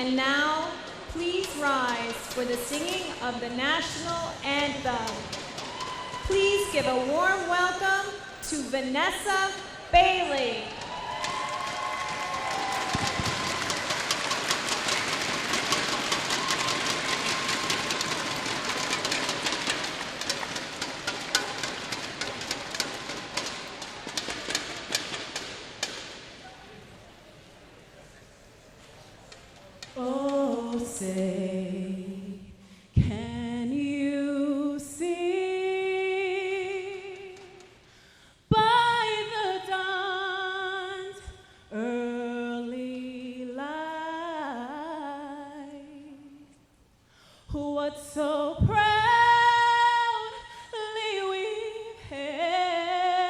And now, please rise for the singing of the national anthem. Please give a warm welcome to Vanessa Bailey. Oh, say, can you see by the dawn's early light what so proudly we held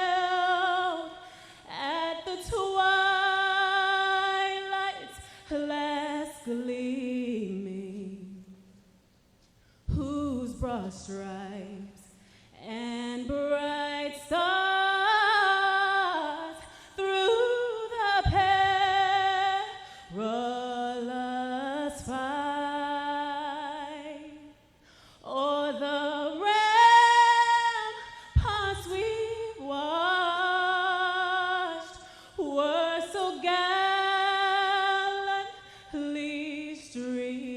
at the twilight's last gleaming, whose broad stripes and bright stars through the perilous fight o'er the ramparts we watched were so gallantly streaming.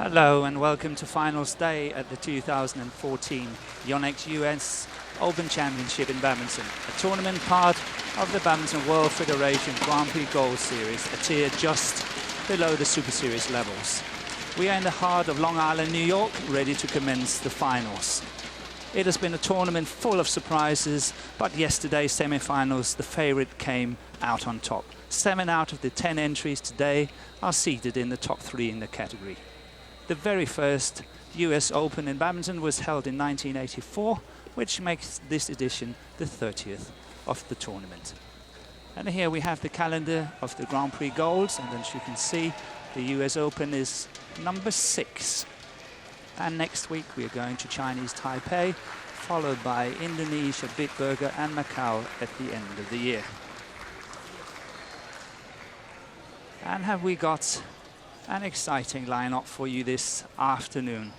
Hello and welcome to finals day at the 2014 YONEX US Open Championship in badminton, a tournament part of the Badminton World Federation Grand Prix Gold Series, a tier just below the Super Series levels. We are in the heart of Long Island, New York, ready to commence the finals. It has been a tournament full of surprises, but yesterday's semi-finals, the favorite came out on top. 7 out of the 10 entries today are seated in the top 3 in the category. The very first US Open in badminton was held in 1984, which makes this edition the 30th of the tournament. And here we have the calendar of the Grand Prix Golds, and as you can see, the US Open is number 6. And next week we are going to Chinese Taipei, followed by Indonesia, Bitburger and Macau at the end of the year. And have we got an exciting lineup for you this afternoon.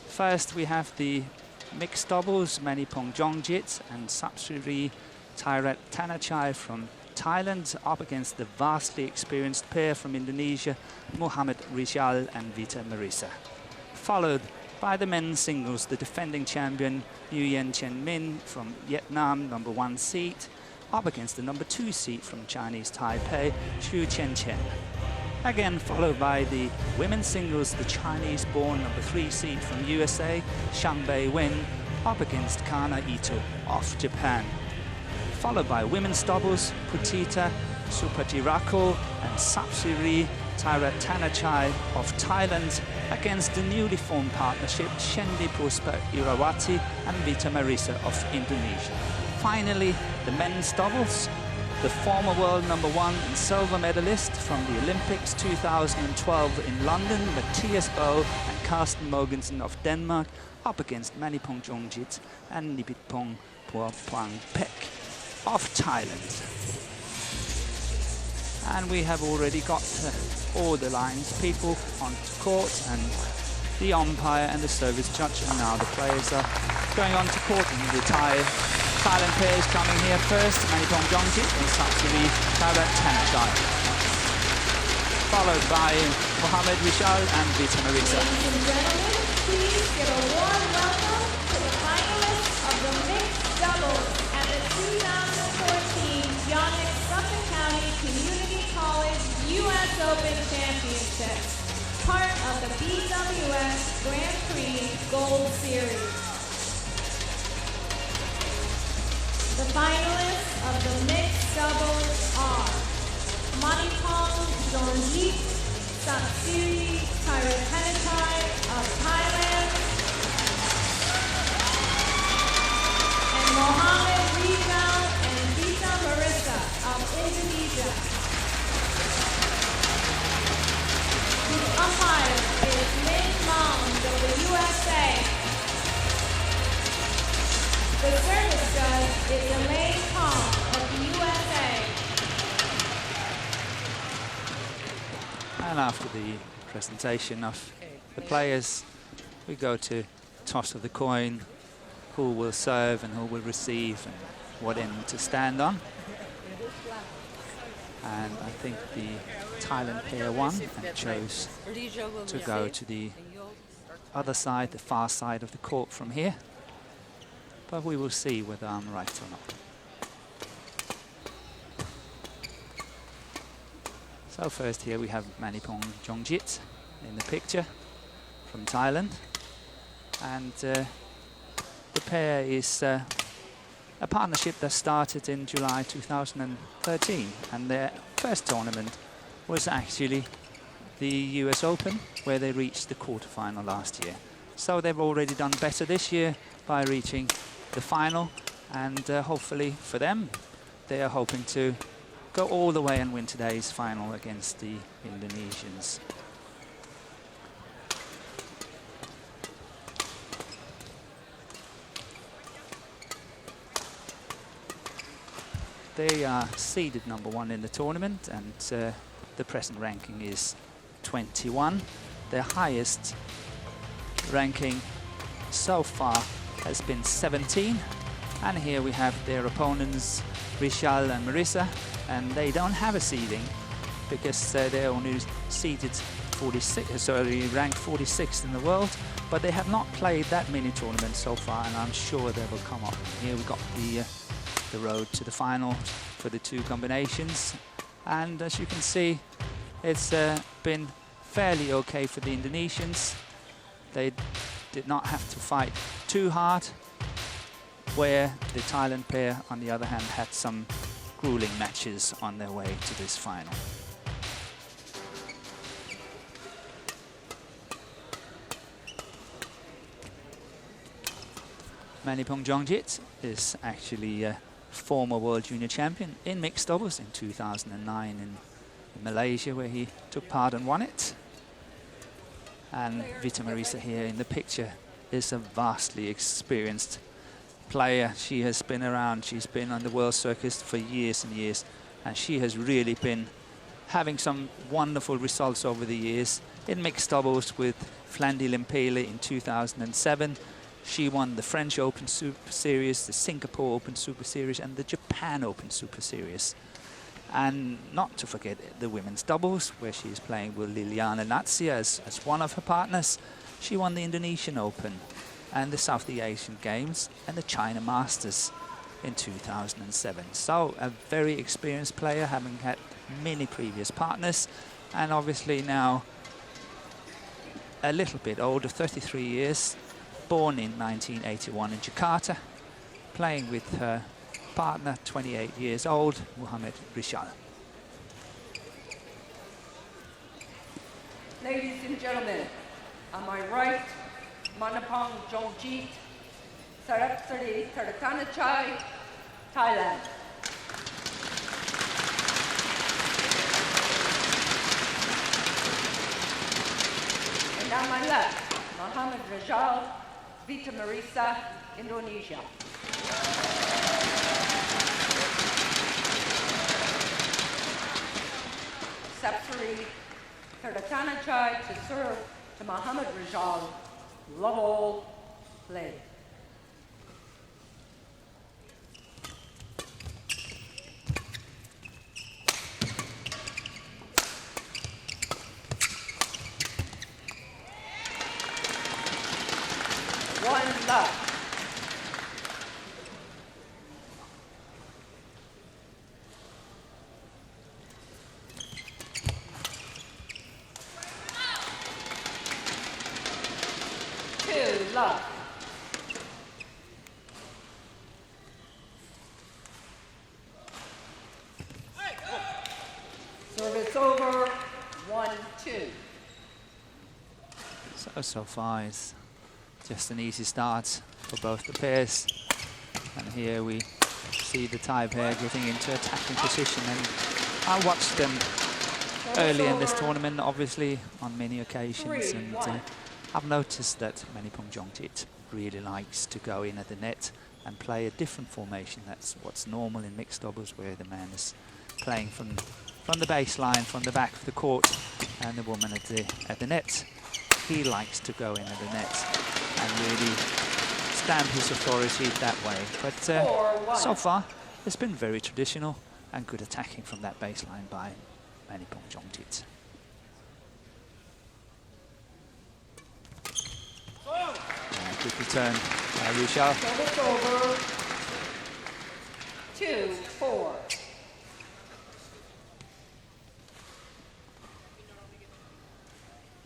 First we have the mixed doubles, Manipong Jongjit and Sapsiri Thairat Thanachai from Thailand up against the vastly experienced pair from Indonesia, Muhammad Rizal and Vita Marisa. Followed by the men's singles, the defending champion Nguyen Chen Min from Vietnam, number 1 seed, up against the number 2 seed from Chinese Taipei, Xu Chen Chen. Again followed by the women's singles, the Chinese-born number 3 seed from USA, Shang Bei Wen, up against Kana Ito of Japan. Followed by women's doubles, Putita Supatirako and Sapsiri Thairat Thanachai of Thailand against the newly formed partnership Shendi Puspa Irawati and Vita Marisa of Indonesia. Finally, the men's doubles, the former world number 1 and silver medalist from the Olympics 2012 in London, Mathias Bo and Carsten Mogensen of Denmark, up against Manipong Jongjit and Nipitpong Puapwang Pek of Thailand. And we have already got all the lines people onto court, and the umpire and the service judge, and now the players are going on to court. And the Thailand pair is coming here first, Manipong Jongjit and Sapsiri Thairat Thanachai, followed by Muhammad Rizal and Vita Marisa. Ladies and gentlemen, please give a warm welcome to the finalists of the mixed doubles at the 2014 YONEX Suffolk County Community College US Open Championships, part of the BWF Grand Prix Gold Series. The finalists of the mixed doubles are Manipong Jongjit, Sapsiri Thairat Thanachai of Thailand, and Muhammad Rizal and Vita Marisa of Indonesia. The umpire is Min Mong of the USA. The service judge is Elaine Kong of the USA. And after the presentation of the players, we go to toss of the coin, who will serve and who will receive and what end to stand on. And I think the Thailand pair won and chose to go to the other side, the far side of the court from here. But we will see whether I'm right or not. So first here we have Manipong Jongjit in the picture from Thailand. And the pair is a partnership that started in July 2013. And their first tournament was actually the US Open, where they reached the quarterfinal last year. So they've already done better this year by reaching the final, and hopefully for them, they are hoping to go all the way and win today's final against the Indonesians. They are seeded number 1 in the tournament, and the present ranking is 21. Their highest ranking so far has been 17, and here we have their opponents Rizal and Marisa, and they don't have a seeding because they're only seeded ranked 46th in the world, but they have not played that many tournaments so far, and I'm sure they will come up. Here we've got the road to the final for the two combinations, and as you can see, it's been fairly okay for the Indonesians. They did not have to fight too hard, where the Thailand pair, on the other hand, had some grueling matches on their way to this final. Manipong Jongjit is actually a former World Junior Champion in mixed doubles in 2009 in Malaysia, where he took part and won it. And Vita Marisa here in the picture is a vastly experienced player. She has been around, she's been on the world circuit for years and years, and she has really been having some wonderful results over the years. In mixed doubles with Flandi Limpele in 2007, she won the French Open Super Series, the Singapore Open Super Series, and the Japan Open Super Series. And not to forget the women's doubles, where she is playing with Liliana Natsia as one of her partners. She won the Indonesian Open and the Southeast Asian Games and the China Masters in 2007. So a very experienced player, having had many previous partners, and obviously now a little bit older, 33 years, born in 1981 in Jakarta, playing with her partner, 28 years old, Muhammad Rishal. Ladies and gentlemen, on my right, Manapong Jongjit, Sarapsari Taratanachai, Thailand. And on my left, Muhammad Rajal, Vita Marisa, Indonesia. Sapsari Taratanachai to serve to Muhammad Rajal. Love all, play. One love. Love. Service over, 1-2. So far it's just an easy start for both the pairs. And here we see the Thai pair getting into attacking position. And I watched them early in this tournament, obviously, on many occasions. And I've noticed that Manipong Jongjit really likes to go in at the net and play a different formation. That's what's normal in mixed doubles, where the man is playing from the baseline, from the back of the court, and the woman at the net. He likes to go in at the net and really stamp his authority that way. But so far, it's been very traditional and good attacking from that baseline by Manipong Jongjit. Good return by Rishal. Service over, 2-4.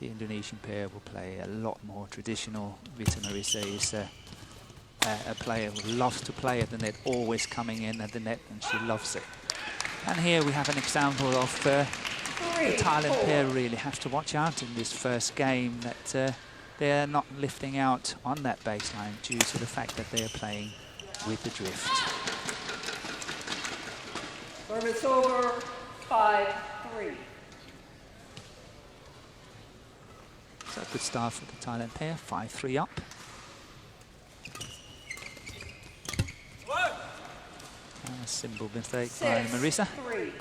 The Indonesian pair will play a lot more traditional. Vita Marisa is a player who loves to play at the net, always coming in at the net, and she loves it. And here we have an example of the Thailand pair really have to watch out in this first game, that they're not lifting out on that baseline due to the fact that they are playing with the drift. Service over, 5-3. So a good start for the Thailand pair, 5-3 up. A simple mistake by Marisa. 6-3.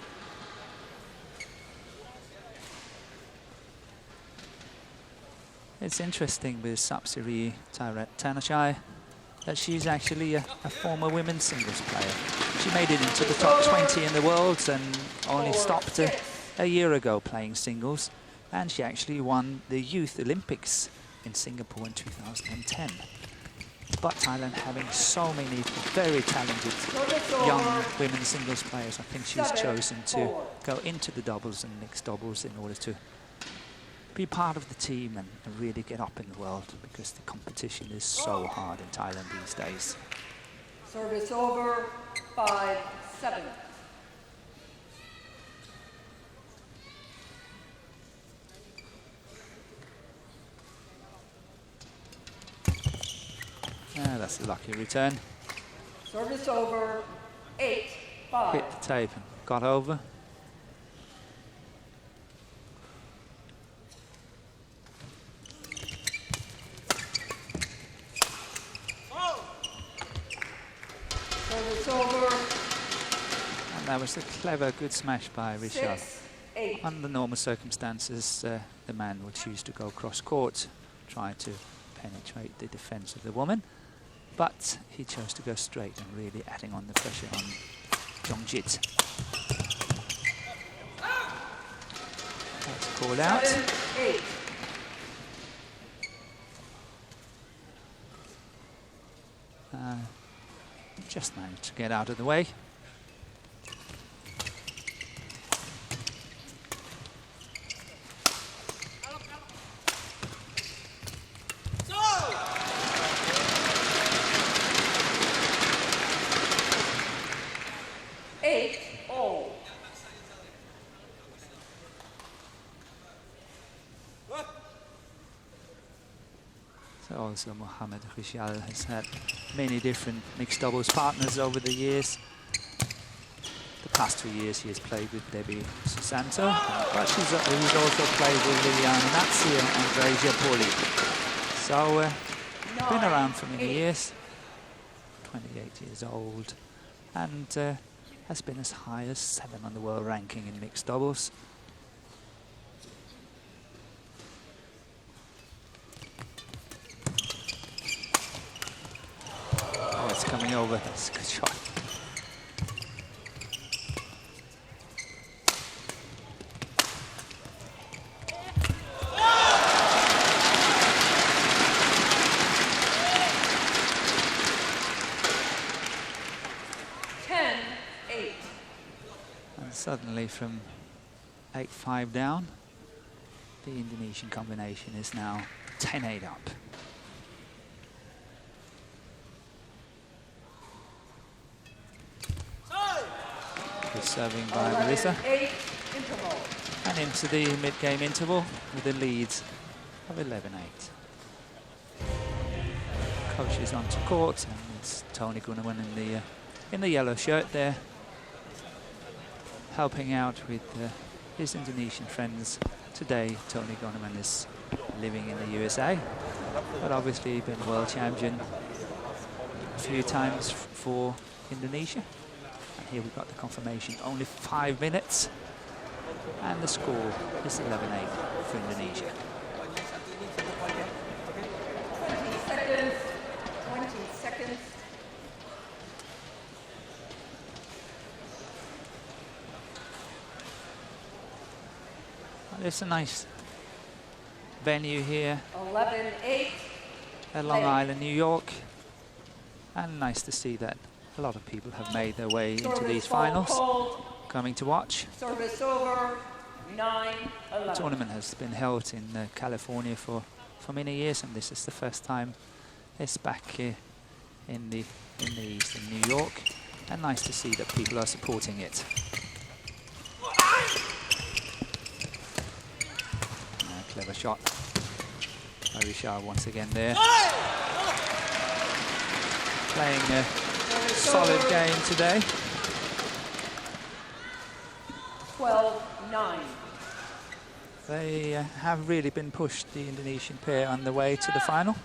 It's interesting with Sapsari Taratanachai that she's actually a former women's singles player. She made it into the top 20 in the world and only stopped a year ago playing singles. And she actually won the Youth Olympics in Singapore in 2010. But Thailand having so many very talented young women singles players, I think she's chosen to go into the doubles and mixed doubles in order to be part of the team and really get up in the world, because the competition is so hard in Thailand these days. Service over, 5-7. That's a lucky return. Service over, 8-5. Hit the tape and got over. Service over, And that was a clever, good smash by Richard. 6-8. Under normal circumstances, the man would choose to go cross court, try to penetrate the defense of the woman. But he chose to go straight and really adding on the pressure on Jongjit. That's called out. 7-8. Just managed to get out of the way. Also, Mohammed Rishal has had many different mixed doubles partners over the years. The past 2 years he has played with Debbie Susanto, but he's also played with Liliana Natsi and Andreja Poli. So, been around for many years, 28 years old, and has been as high as 7 on the world ranking in mixed doubles. It's coming over. That's a good shot. And suddenly from 8-5 down, the Indonesian combination is now 10-8 up. Serving by Melissa. And into the mid-game interval with a lead of 11-8. Coach is onto court, and it's Tony Gunawan in the yellow shirt there, helping out with his Indonesian friends. Today, Tony Gunawan is living in the USA, but obviously been world champion a few times for Indonesia. Here we've got the confirmation, only 5 minutes, and the score is 11-8 for Indonesia. 20 seconds. Well, it's a nice venue here 11-8. at Long Island, New York, and nice to see that a lot of people have made their way into these finals, coming to watch. Service over, 9-11. The tournament has been held in California for many years, and this is the first time it's back here in the east in New York, and nice to see that people are supporting it. Clever shot by Richard once again there. Playing a solid game today. 12-9. They have really been pushed, the Indonesian pair, on the way to the final.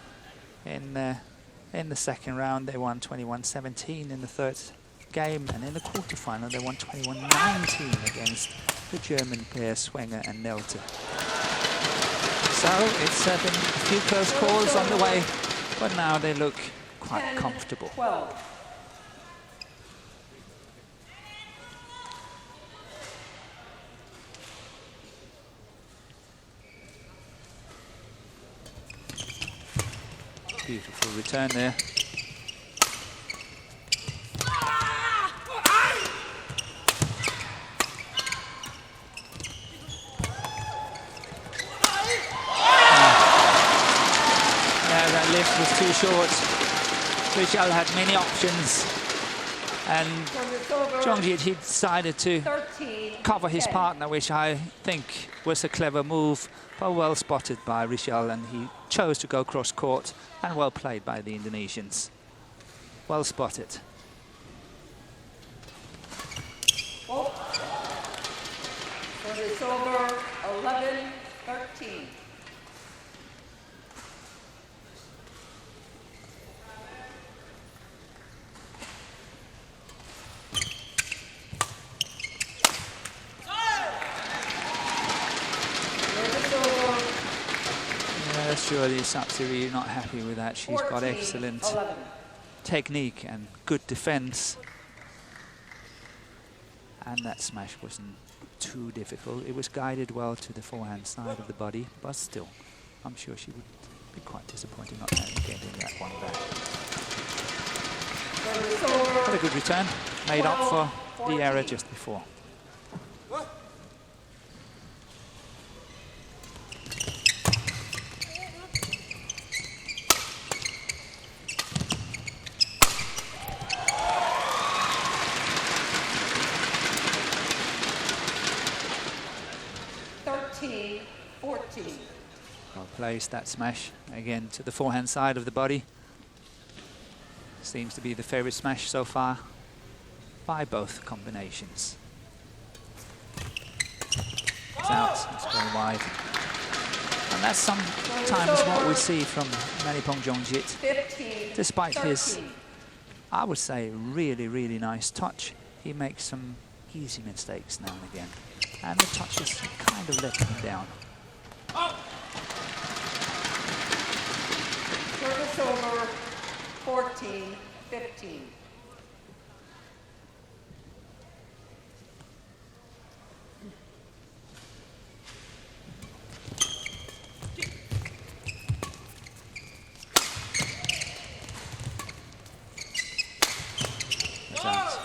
In the second round, they won 21-17 in the third game, and in the quarterfinal, they won 21-19 against the German pair Swenger and Nelte. So it's been a few close calls on the way, but now they look quite comfortable. 12. Beautiful return there. Yeah, that lift was too short. Richel had many options, and Jongjit, he decided to 13, cover his 10. partner, which I think was a clever move, but well spotted by Richel, and he chose to go cross court, and well played by the Indonesians. Well spotted. Oh. Service over 11-13. Surely Sapsiri not happy with that. She's got excellent 11. technique and good defense. And that smash wasn't too difficult. It was guided well to the forehand side of the body, but still, I'm sure she would be quite disappointed not getting that one back. But a good return, made up for the error just before. Well placed, that smash again to the forehand side of the body. Seems to be the favorite smash so far by both combinations. It's out, it's going wide. And that's sometimes what we see from Manipong Jongjit. Despite his, I would say, really, really nice touch, he makes some easy mistakes now and again. And the touches kind of let him down. Service over 14-15. That's out.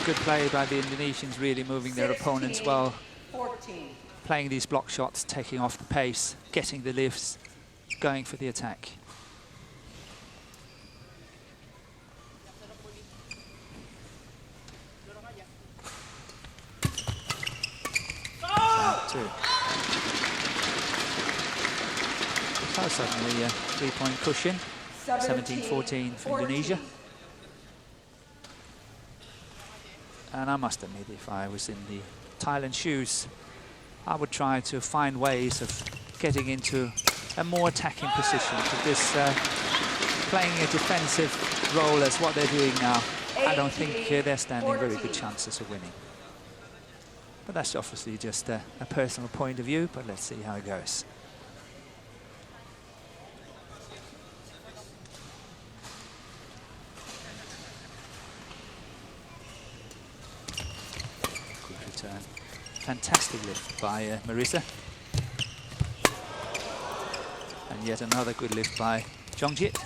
Good play by the Indonesians, really moving their opponents well. 14. Playing these block shots, taking off the pace, getting the lifts, going for the attack. Out too. So suddenly a 3-point cushion, 17-14 for Indonesia. And I must admit, if I was in the Thailand shoes, I would try to find ways of getting into a more attacking position, because playing a defensive role as what they're doing now, I don't think they're standing very good chances of winning. But that's obviously just a personal point of view, but let's see how it goes. Good return. Fantastic lift by Marisa. And yet another good lift by Jongjit.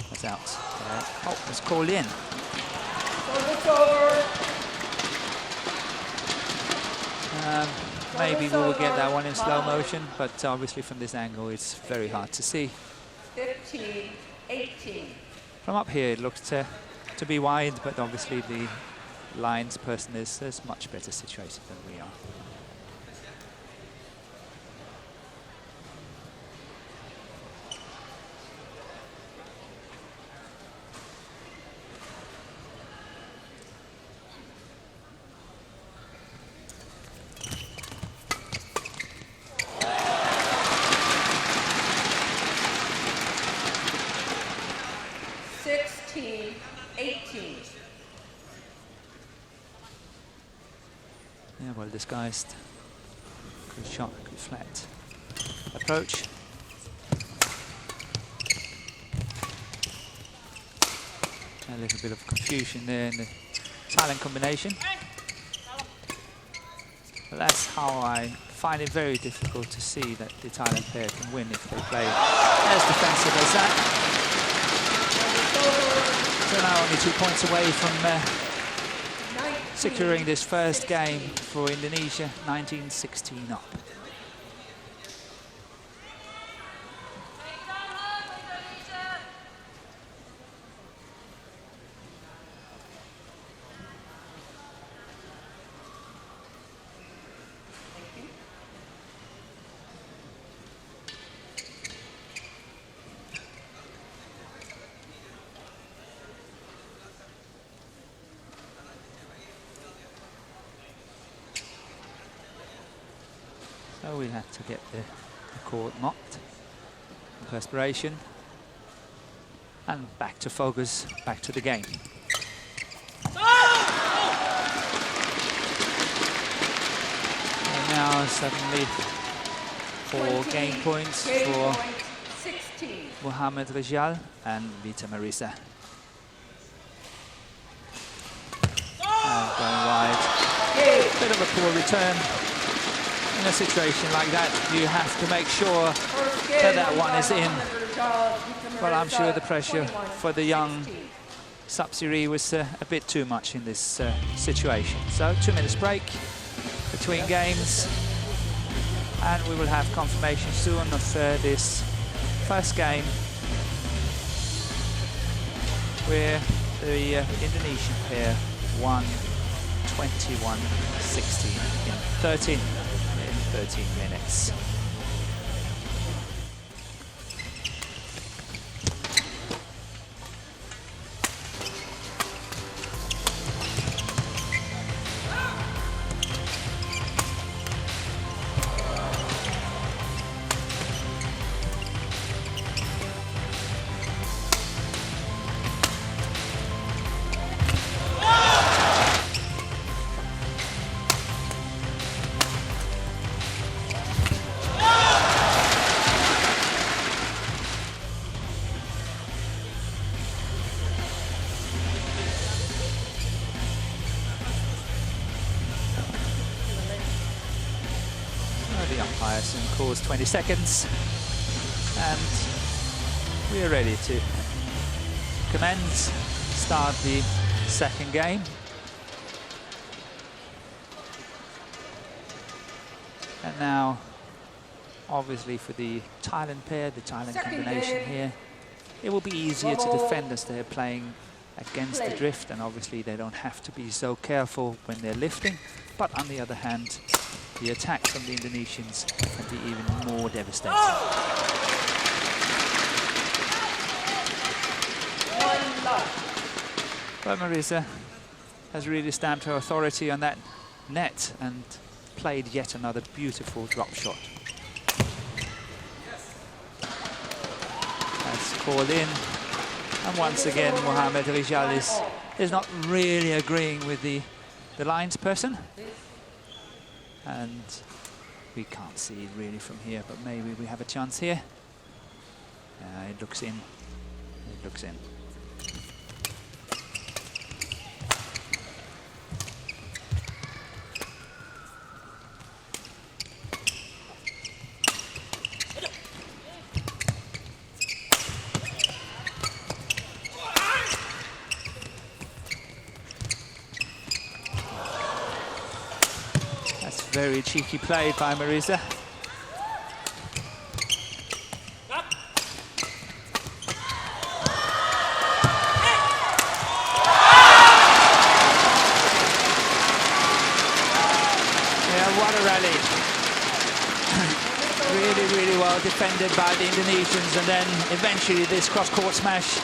That's out. Oh, it's called in. Maybe we will get that one in slow motion, but obviously from this angle it's very hard to see. 15-18. From up here it looks to be wide, but obviously the lines person is much better situated than we are. Yeah, well disguised. Good shot, good flat approach. A little bit of confusion there in the Thailand combination. But that's how I find it very difficult to see that the Thailand pair can win if they play as defensive as that. So now only 2 points away from securing this first game for Indonesia, 19-16 up. So we have to get the court mopped, perspiration, and back to focus, back to the game. And now suddenly 4 game points for 16. Mohamed Rijal and Vita Marisa. And going wide. Bit of a poor return. In a situation like that, you have to make sure that that one is in. Well, I'm sure the pressure for the young Sapsiree was a bit too much in this situation. So 2 minutes break between games, and we will have confirmation soon of this first game where the Indonesian pair won 21-16 in 13 minutes. The umpire soon calls 20 seconds, and we are ready to start the second game. And now, obviously for the Thailand pair, the Thailand combination here, it will be easier to defend as they're playing against the drift, and obviously they don't have to be so careful when they're lifting. But on the other hand, the attack from the Indonesians can be even more devastating. But Marisa has really stamped her authority on that net and played yet another beautiful drop shot. That's called in. And once again, Mohamed Rijal is not really agreeing with the linesperson. And we can't see it really from here, but maybe we have a chance here. It looks in. It looks in. Very cheeky play by Marisa. Yeah, what a rally. Really well defended by the Indonesians, and then eventually this cross-court smash,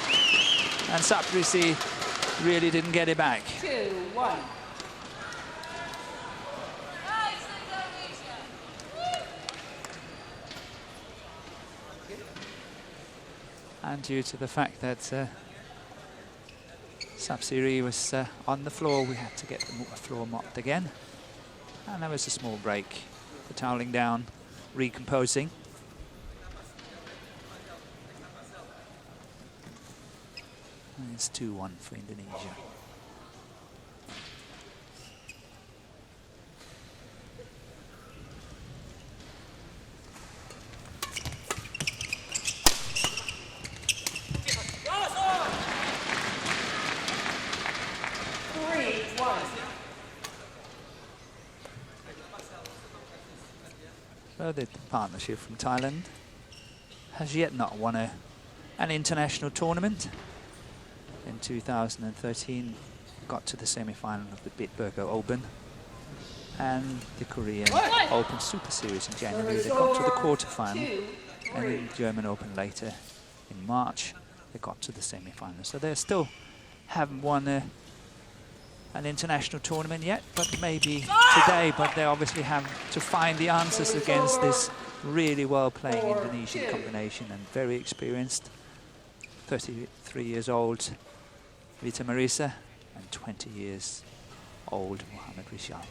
and Sapsiree really didn't get it back. 2-1. And due to the fact that Sapsiree was on the floor, we had to get the floor mopped again. And there was a small break for toweling down, recomposing. And it's 2-1 for Indonesia. So the partnership from Thailand has yet not won an international tournament. In 2013, got to the semi-final of the Bitburger Open and the Korean Open Super Series in January. They got to the quarterfinal, and in the German Open later in March, they got to the semi-final. So they still haven't won an international tournament yet, but maybe today. But they obviously have to find the answers against this really well-playing Indonesian combination and very experienced, 33 years old, Vita Marisa, and 20 years old, Mohamed Rishal.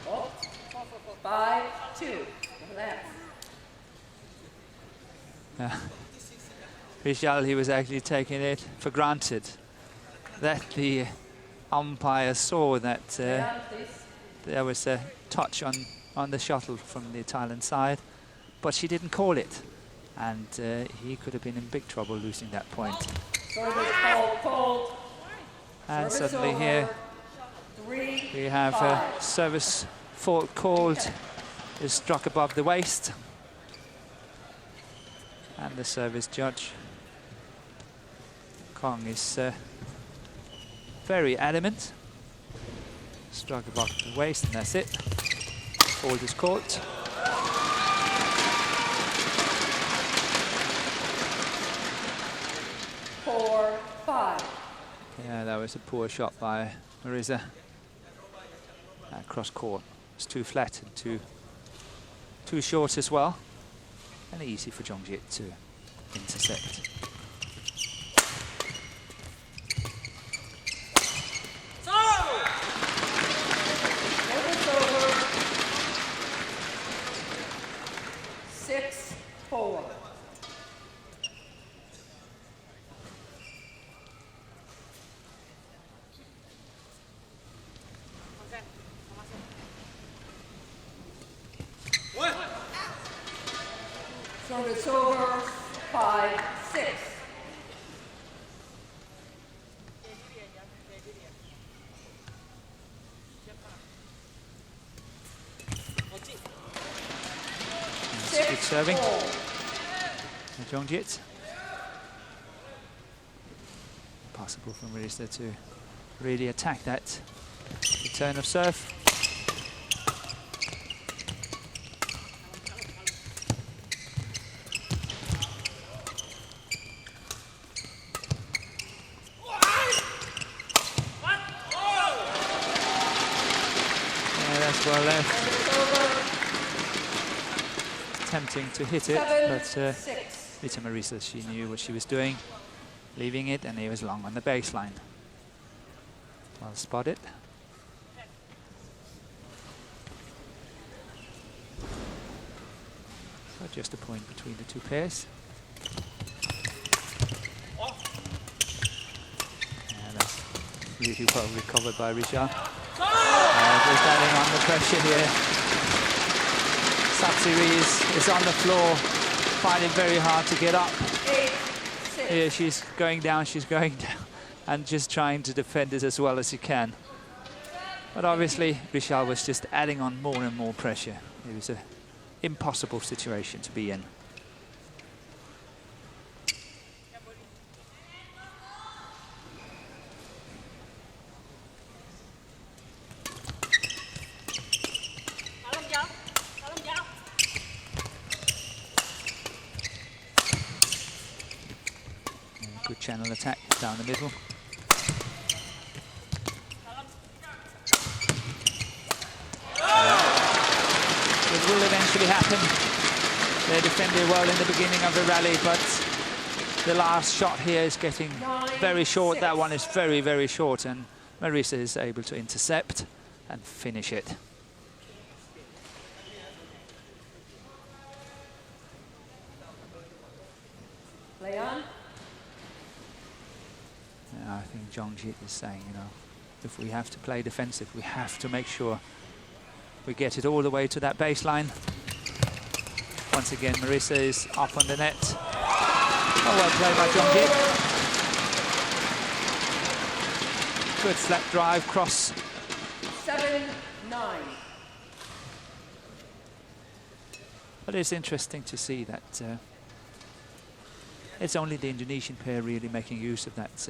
Oh, 5-2. Left. Rishal, he was actually taking it for granted that the umpire saw that there was a touch on the shuttle from the Thailand side, but she didn't call it, and he could have been in big trouble losing that point. And suddenly here we have a service fault called, is struck above the waist, and the service judge Kong is very adamant. Struck above the waist, and that's it. Fault is caught. Yeah, that was a poor shot by Marisa. Cross court. It's too flat and too short as well. And easy for Jongjit to intercept. Service over, 5-6. Good serving. Jongjit. Possible for Marisa to really attack that return of serve. Well left. Attempting to hit it, but Vita Marisa, she knew what she was doing, leaving it, and he was long on the baseline. Well spotted. So just a point between the two pairs. Yeah, that's really well recovered by Rishal. Just adding on the pressure here. Satsiri is on the floor, finding it very hard to get up. Here she's going down, and just trying to defend it as well as she can. But obviously, Rishal was just adding on more and more pressure. It was an impossible situation to be in. Good channel attack down the middle. It will eventually happen. They defended well in the beginning of the rally, but the last shot here is getting very short. That one is very, very short, and Marisa is able to intercept and finish it. Play on. I think Jongjit is saying, you know, if we have to play defensive, we have to make sure we get it all the way to that baseline. Once again, Marissa is up on the net. Oh, well played by Jongjit. Good flat drive, cross. 7-9. But it's interesting to see that it's only the Indonesian pair really making use of that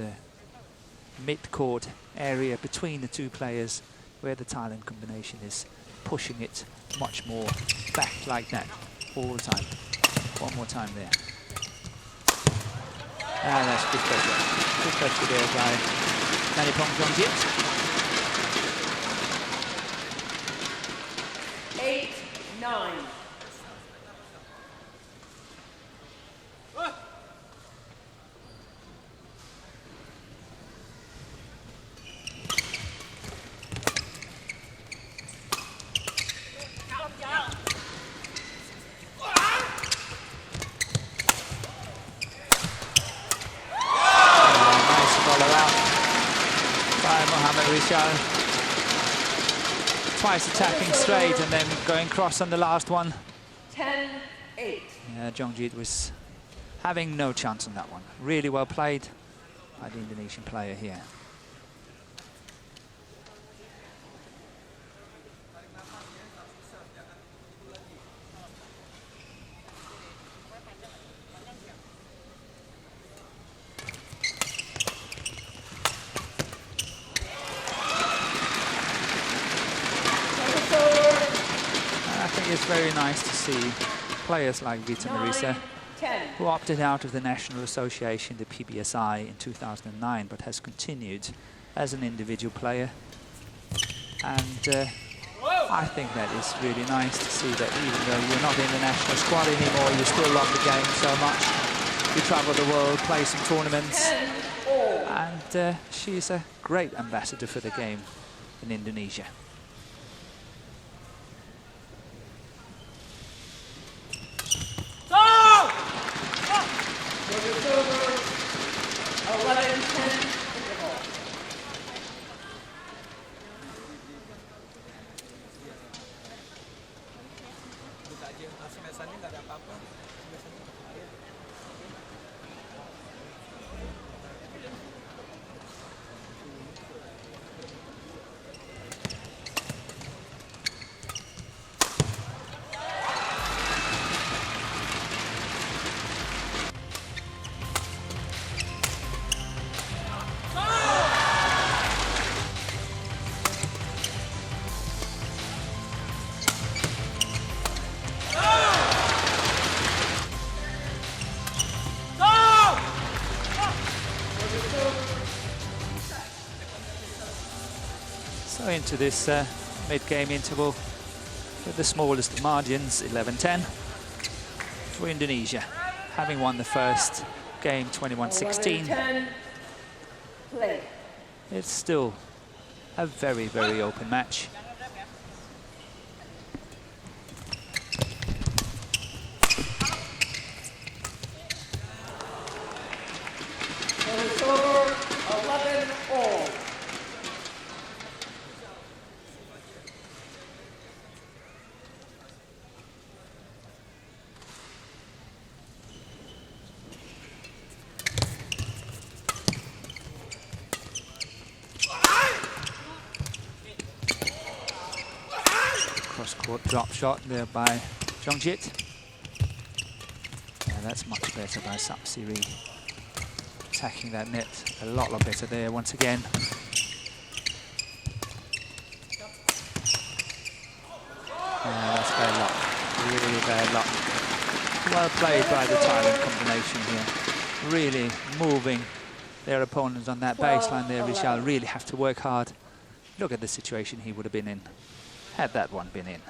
mid-court area between the two players, where the Thailand combination is pushing it much more back like that all the time. One more time there. Ah, that's good pressure. Good pressure there by Manipong Jongjit. 8-9. Twice attacking straight and then going cross on the last one. 10-8. Yeah, Jongjit was having no chance on that one. Really well played by the Indonesian player here. It's very nice to see players like Vita Marissa, 10. who opted out of the National Association, the PBSI, in 2009, but has continued as an individual player. And I think that is really nice to see that even though you're not in the national squad anymore, you still love the game so much. You travel the world, play some tournaments, and she's a great ambassador for the game in Indonesia. It's over. 11-10 interval. So into this mid-game interval with the smallest margins, 11-10 for Indonesia, having won the first game 21-16. 11-10. Play. It's still a very, very open match. It's over. 11-all. Cross-court drop shot there by Jongjit. Yeah, that's much better by Sapsiri. Attacking that net a lot better there once again. Yeah, that's bad luck. Really bad luck. Well played by the Thailand combination here. Really moving their opponents on that baseline there. Vishal really have to work hard. Look at the situation he would have been in had that one been in.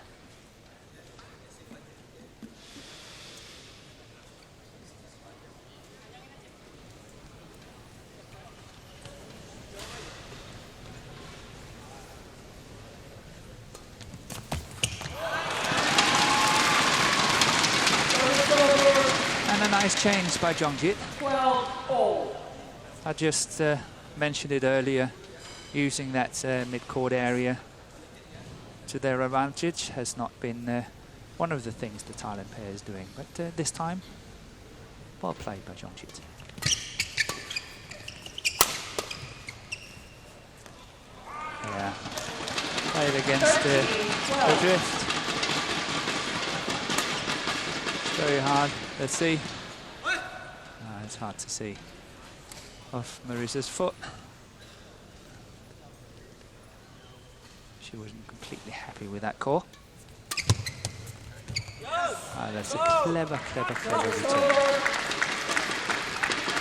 And a nice change by Jongjit. 12-all. I just mentioned it earlier, using that mid-court area to their advantage has not been one of the things the Thailand pair is doing. But this time, well played by Jongjit. Yeah, played against the drift. Very hard. Let's see. It's hard to see off Marissa's foot. She wasn't completely happy with that call. That's a clever return.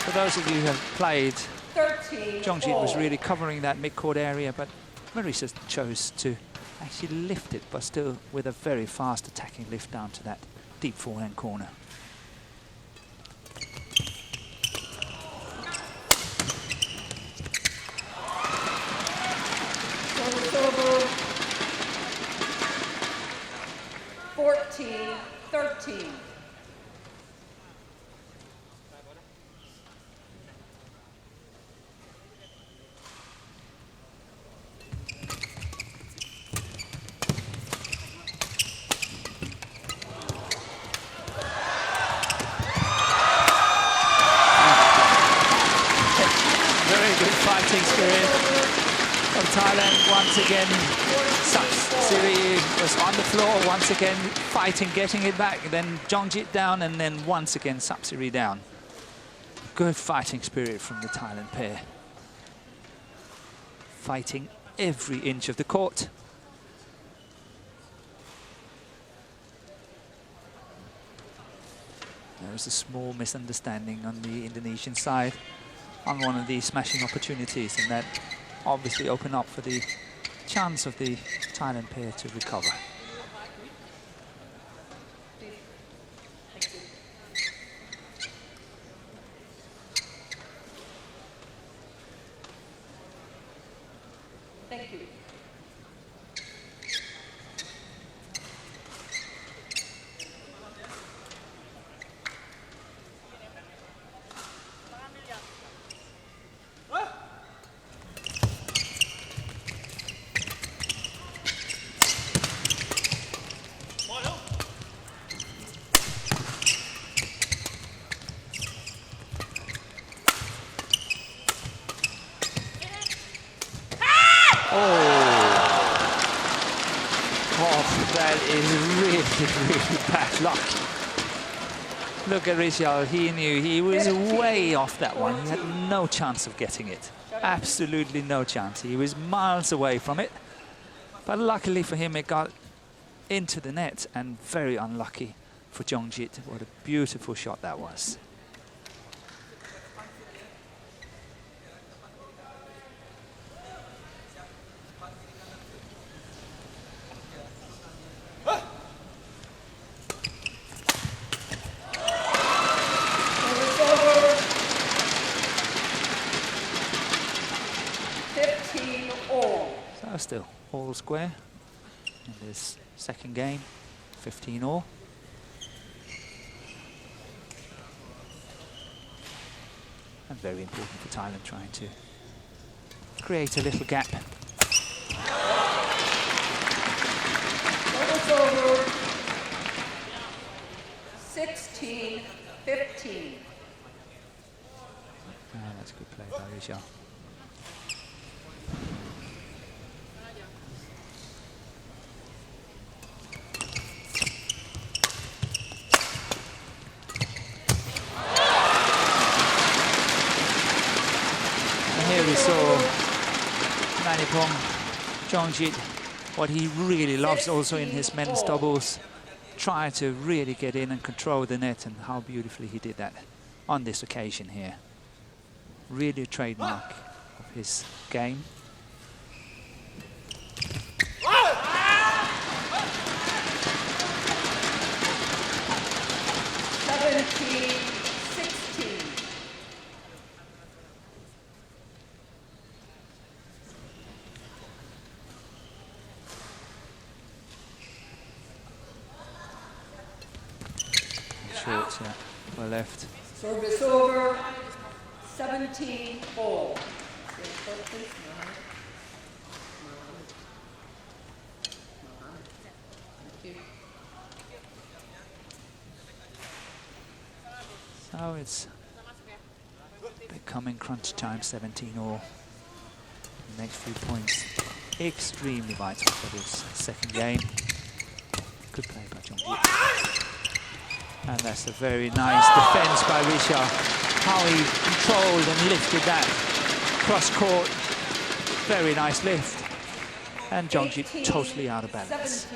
For those of you who have played, Jongjit was really covering that mid-court area, but Marissa chose to actually lift it, but still with a very fast attacking lift down to that deep forehand corner. Service over. 14-13. Fighting spirit of Thailand once again. Siri was on the floor once again, fighting, getting it back. Then Jongjit down, and then once again Siri down. Good fighting spirit from the Thailand pair. Fighting every inch of the court. There was a small misunderstanding on the Indonesian side on one of these smashing opportunities, and that obviously opened up for the chance of the Thailand pair to recover. Thank you. That is really bad luck. Look at Rizal, he knew he was way off that one. He had no chance of getting it. Absolutely no chance. He was miles away from it. But luckily for him, it got into the net, and very unlucky for Jongjit. What a beautiful shot that was. Still all square in this second game, 15-all. And very important for Thailand, trying to create a little gap. Service over. 16-15. That's a good play by Rizal. We saw Manipong Jongjit, what he really loves also in his men's doubles, try to really get in and control the net, and how beautifully he did that on this occasion here. Really a trademark of his game. Short, yeah, well left. Service over. 17-all. So it's becoming crunch time, 17-all. The next few points extremely vital for this second game. Good play by John. And that's a very nice defense by Richard. How he controlled and lifted that cross court. Very nice lift. And Jongji totally out of balance.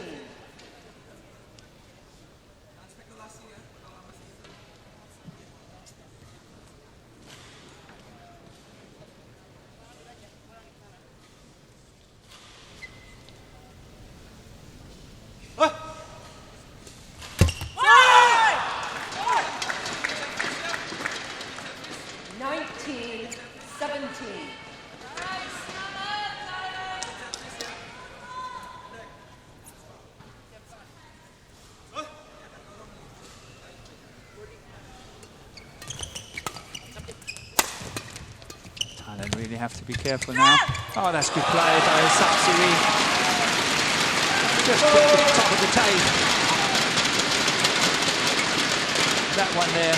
17. Thailand really have to be careful now. Oh, that's good play by Sapsiri. Just put the top of the tape. That one there,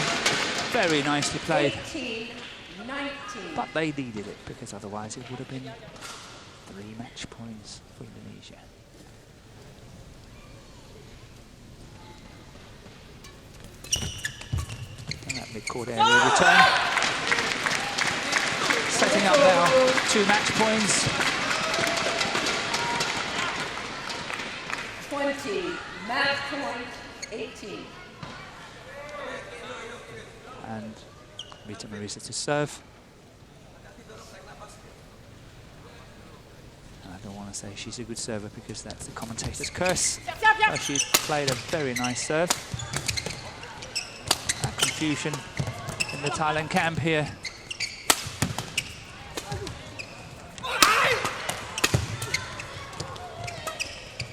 very nicely played. 18, 19. But they needed it, because otherwise it would have been 3 match points for Indonesia. And that mid-court area return. Setting up now 2 match points. 20, match point, 18. And Rita Marisa to serve. And I don't want to say she's a good server because that's the commentator's curse. But she's played a very nice serve. That confusion in the Thailand camp here.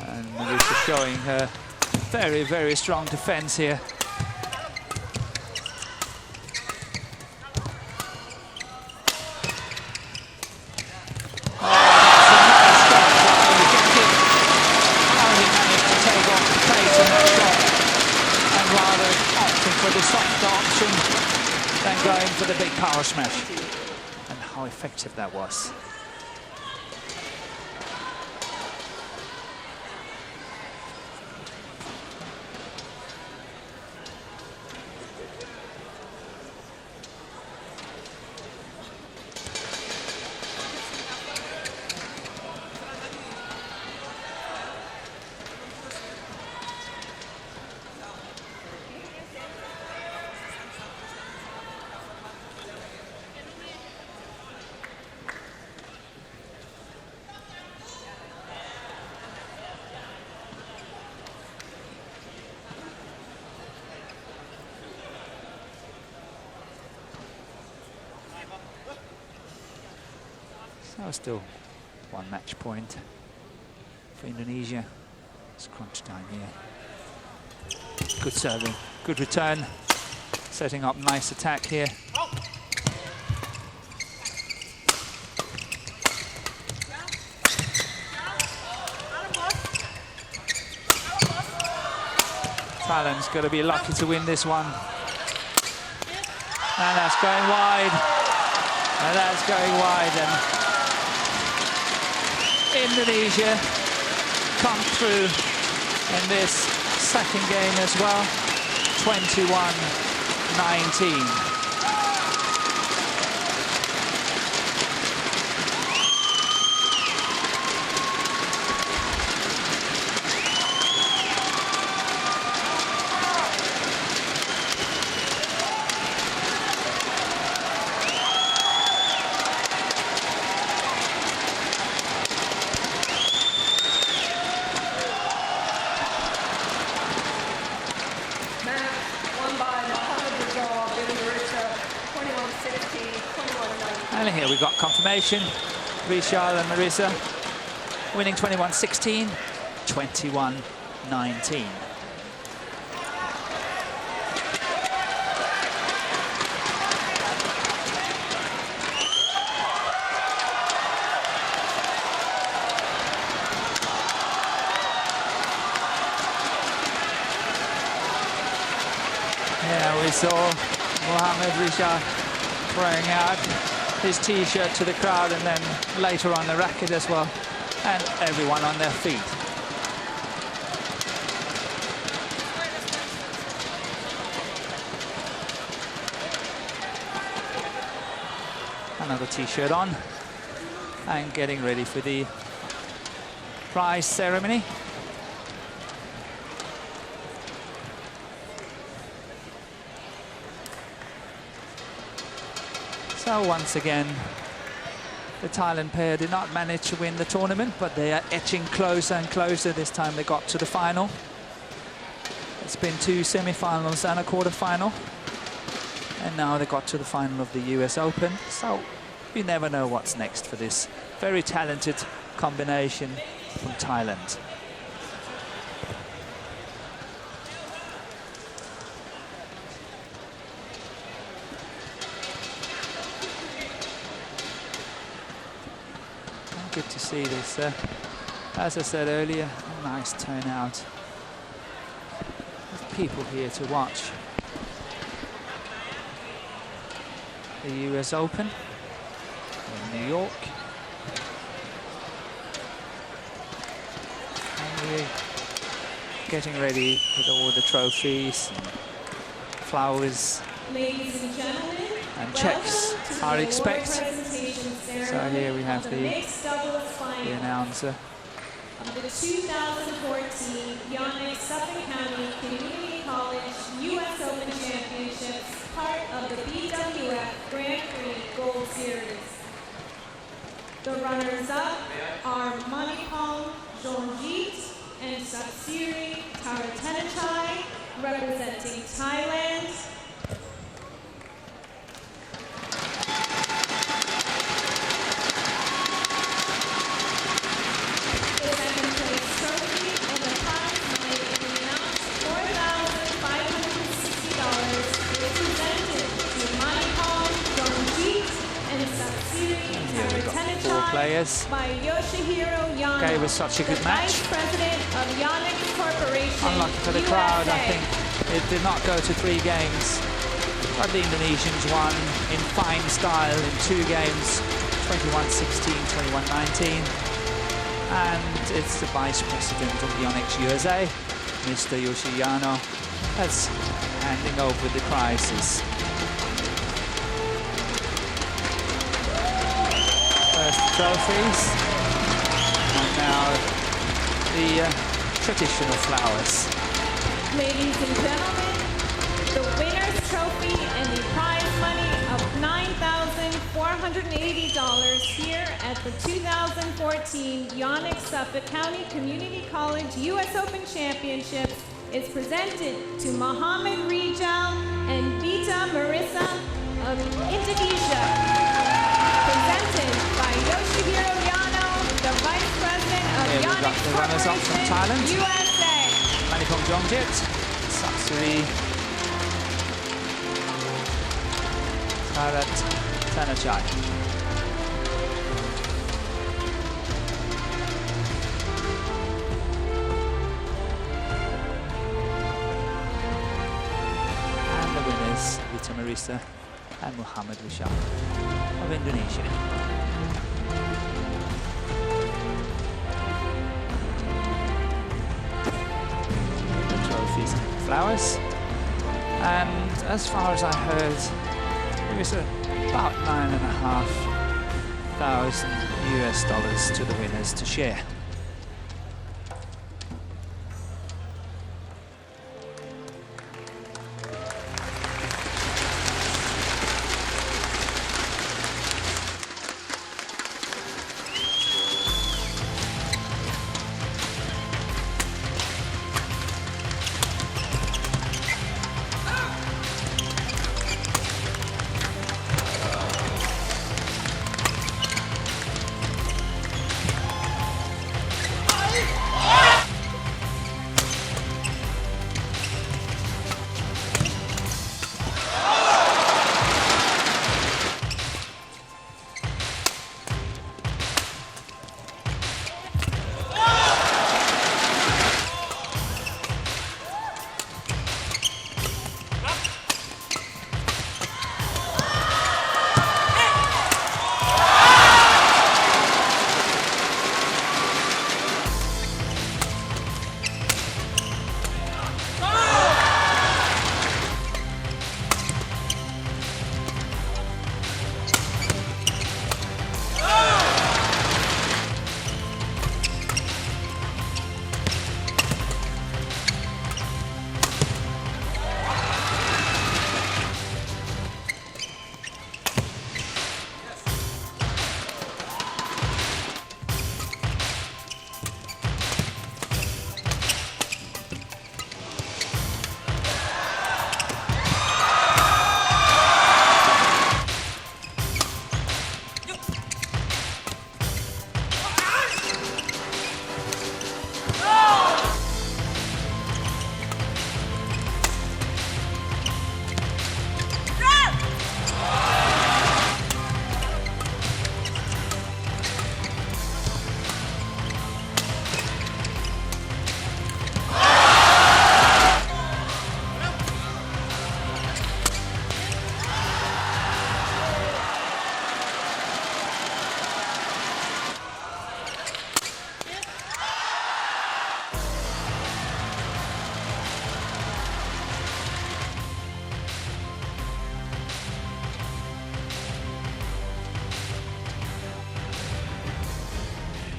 And Marisa showing her very, very strong defense here. For the soft option than going for the big power smash. And how effective that was. So still 1 match point for Indonesia. It's crunch time here. Good serving, good return. Setting up nice attack here. Thailand's got to be lucky to win this one. And that's going wide. And that's going wide. And Indonesia come through in this second game as well. 21-19. And here we've got confirmation. Vishal and Marisa winning 21-16, 21-19. Yeah, we saw Mohammed Rishad throwing out his T-shirt to the crowd, and then later on the racket as well, and everyone on their feet. Another T-shirt on and getting ready for the prize ceremony. So once again, the Thailand pair did not manage to win the tournament, but they are edging closer and closer. This time they got to the final. It's been 2 semi-finals and a quarter-final. And now they got to the final of the US Open. So you never know what's next for this very talented combination from Thailand. Good to see this. As I said earlier, a nice turnout of people here to watch the US Open in New York. And we're getting ready with all the trophies, and flowers, Ladies and gentlemen, and checks are expected. So here we have the announcer. Of the 2014 YONEX Suffolk County Community College US Open Championships, part of the BWF Grand Prix Gold Series. The runners-up are Manipal Jongjit and Sapsiri Taratanachai, representing Thailand. Players. By Yoshihiro Yano, Gave us such a good match. Vice President of YONEX Corporation. Unlucky for the crowd, USA. I think it did not go to 3 games. But the Indonesians won in fine style in 2 games, 21-16, 21-19. And it's the Vice President of YONEX USA, Mr. Yoshiyano, that's handing over the prizes. First the trophies, and now the traditional flowers. Ladies and gentlemen, the winner's trophy and the prize money of $9,480 here at the 2014 YONEX Suffolk County Community College US Open Championships is presented to Muhammad Rijal and Vita Marissa of Indonesia. Presented by Yoshihiro Yano, the Vice President of Here we've got YONEX the runners-up from Thailand. USA. Manipal Jongjit, Sapsiri Taratanachai. And the winners, Vita Marissa and Muhammad Rishad of Indonesia. The trophies and flowers. And as far as I heard, it was about $9,500 to the winners to share.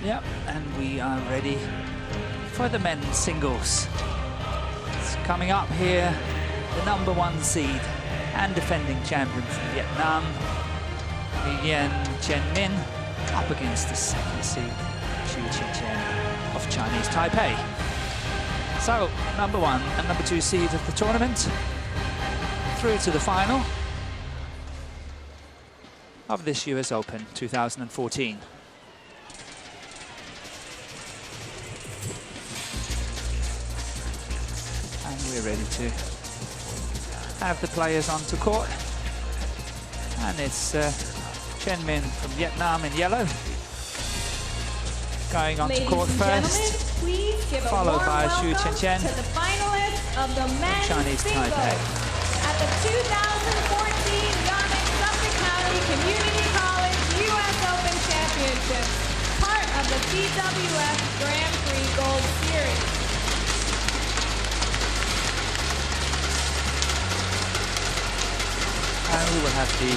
Yep, and we are ready for the men's singles. It's coming up here, the #1 seed and defending champion from Vietnam, Nguyen Chen Min, up against the 2nd seed, Xu Qianqian of Chinese Taipei. So, #1 and #2 seed of the tournament through to the final of this US Open 2014. And we're ready to have the players onto court. And it's Chen Min from Vietnam in yellow going onto court first, followed by Xu Qianqian to the finalists of the men's Chinese singles Taipei. at the 2014 YONEX Suffolk County Community College US Open Championships, part of the BWF Grand Prix Gold Series. And we will have the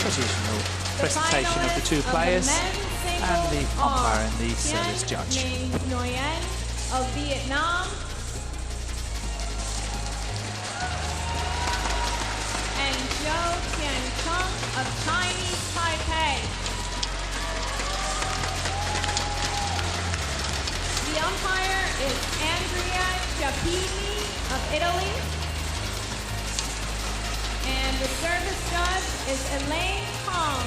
traditional presentation of the two players and the umpire and the service judge. Nguyen of Vietnam and Zhou Tiancheng of Chinese Taipei. The umpire is Andrea Giappini of Italy. And the service judge is Elaine Kong